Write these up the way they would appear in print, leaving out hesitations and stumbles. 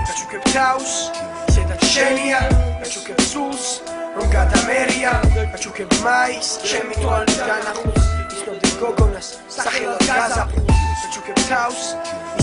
გაჩუქებ თავს ისედაც შენია გაჩუქებ სულს რომ გადამერია გაჩუქებ მაის ჩემი თვალით განახულს ისნობდი გოგონას სახელად გაზაფხულს გაჩუქებ თავს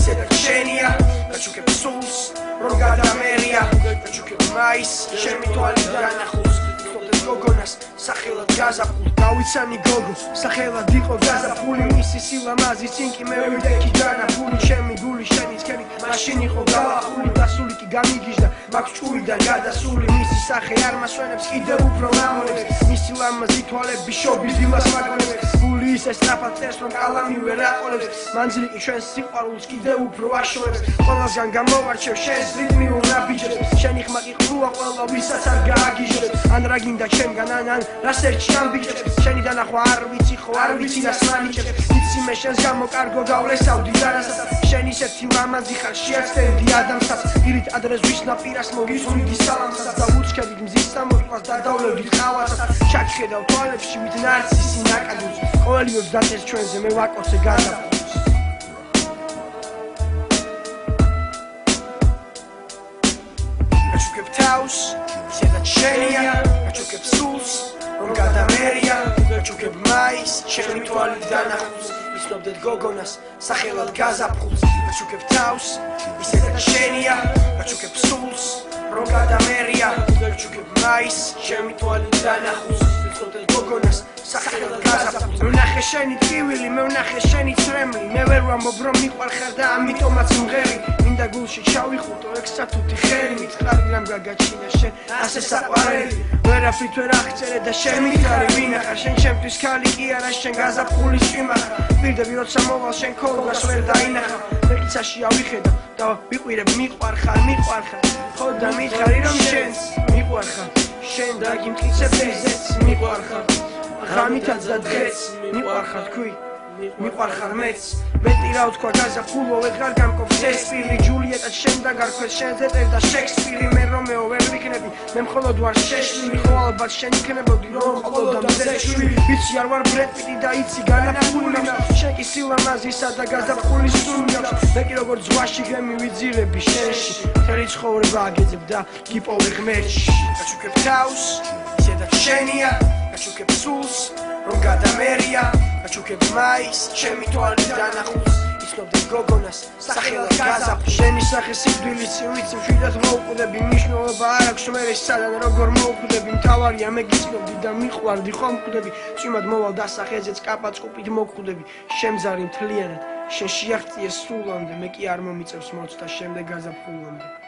ისედაც შენია გაჩუქებ სულს რომ გადამერია გაჩუქებ მაის ჩემი თვალით განახულს ისნობდი გოგონას სახელად გაზაფხულს გავიცანი გოგო სახელად იყო გაზაფხული მისი სილამაზის წინ კი მე ვიდექი განახული ჩემი გული შენის ქენი მაშინ იყო გავახული დასული კი გამიგიჟდა მაქვს ჭუიდან გადასული მისი სახე არ მასვენებს კიდევ უფრო მამონებს მისი ლამაზი თვალები შობის დილას მაგონებს გული ისე სწრაფად წერს რომ კალამი ვერ აყოლებს მანძილი კი ჩვენს სიყვარულს კიდევ უფრო აშორებს ყველასგან გამოვარჩევ შენს რიტმიულ ნაბიჯებს შენი ხმა კი ყრუა ყველა ვისაც არ გააგიჟებს ან რა გინდა ჩემგან ან რას ერჩი ამ ბიჭებს შენი დანახვა არ ვიცი ხო არ ვიცი რას მანიჭებს ვიცი მე შენს გამო კარგო გავლესავდი დანასაც შენ ისეთი ლამაზი ხარ შეაცდენდი ადამიანსაც ირით ადრეს ვის ნაპირას მოგისვიდი სალამსაც და უჩქებით მზის სამოწმას დადავლევდით ყავასაც ჩაჩხედავ თვალებში ვით ნარცისი ნაკადულს ყოველივე დაწერს ჩვენზე მე ვაკოცე გაზაფხულს გაჩუქებ თავს ისედაც შენია გაჩუქებ სულს რომ გადამერია გაჩუქებ მაის ჩემი თვალით განახულს ისნობდეთ გოგონას სახელად გაზაფხულს გაჩუქებ თავს ისედაც შენია გაჩუქებ სულს რომ გადამერია გაჩუქებ მაის ჩემი თვალით განახულს ისნობდეთ გოგონას სახელად გაზაფხულს მე ვნახე შენი ტკივილი მე ვნახე შენი წრემლი მე ვერ ვამბობ რომ მიყვარხარ და ამიტომაც მღერი მინდა გულში ჩავიხუტო ექსათუთი ხელი მითხრარი რამ გაგაჩინა შენ ასე საყვარელი ვერაფრით ვერ აღწერე და შენ მითხარი ვინახარ შენ ჩემთვის ქალი კი არა შენ გაზაფხულის წვიმახარ პირდები როცა მოვალ შენ ქოლგას ვერ დაინახავ მეკიცაში ავიხედავ და ვიყვირებ მიყვარხარ ხო და მითხარი რომ შენს მიყვარხარ შენ დაგიმტკიცებ ესეც მიყვარხარ ღამითაც და დღეც მიყვარხარ თქვი მიყვარხარ მეც მეტი რა ვთქვა გაზაფხულო ვეღარ გამყოფს ეს პირი ჯულიეტაც შენ დაგარქვეს შენზე წერდა შექსპირი მე რომეო ვერ ვიქნები მე მხოლოდ ვარ შეშლილი ხო ალბათ შენ იქნებოდი რომ მხოლოდ ამზეშვილი ვიცი არ ვარ ბრედ პიტი და იცი განაფული შენ კი სილამაზისა და გაზაფხულის სუნი მე კი როგორც ზღვაში გემივიძირები შენში მთელი ცხოვრება აგეძებ და გიპოვე ღმერთში გაჩუქებ თავს ისედაც შენია გაჩუქებ სულს რომ გადამერია გაჩუქებ მაის ჩემი თვალით განახულს ისნობდეთ გოგონას სახელად გაზაფხულს შენი სახე სიკვდილიც ვიცი მშვიდად მოუკვდები მნიშვნელობა არ აქვს მე სად როგორ მოუკვდები მთავარია მე გიცნობდი და მიყვარდი ხომ კვდები წვიმად მოვალ დასახეზეც კაპაწკუპით მოკვდები შემზარი მთლიანად შენ შეაღწიეს სულამდე მე კი არ მომიწევს მოცდა შემდეგ გაზაფხულამდე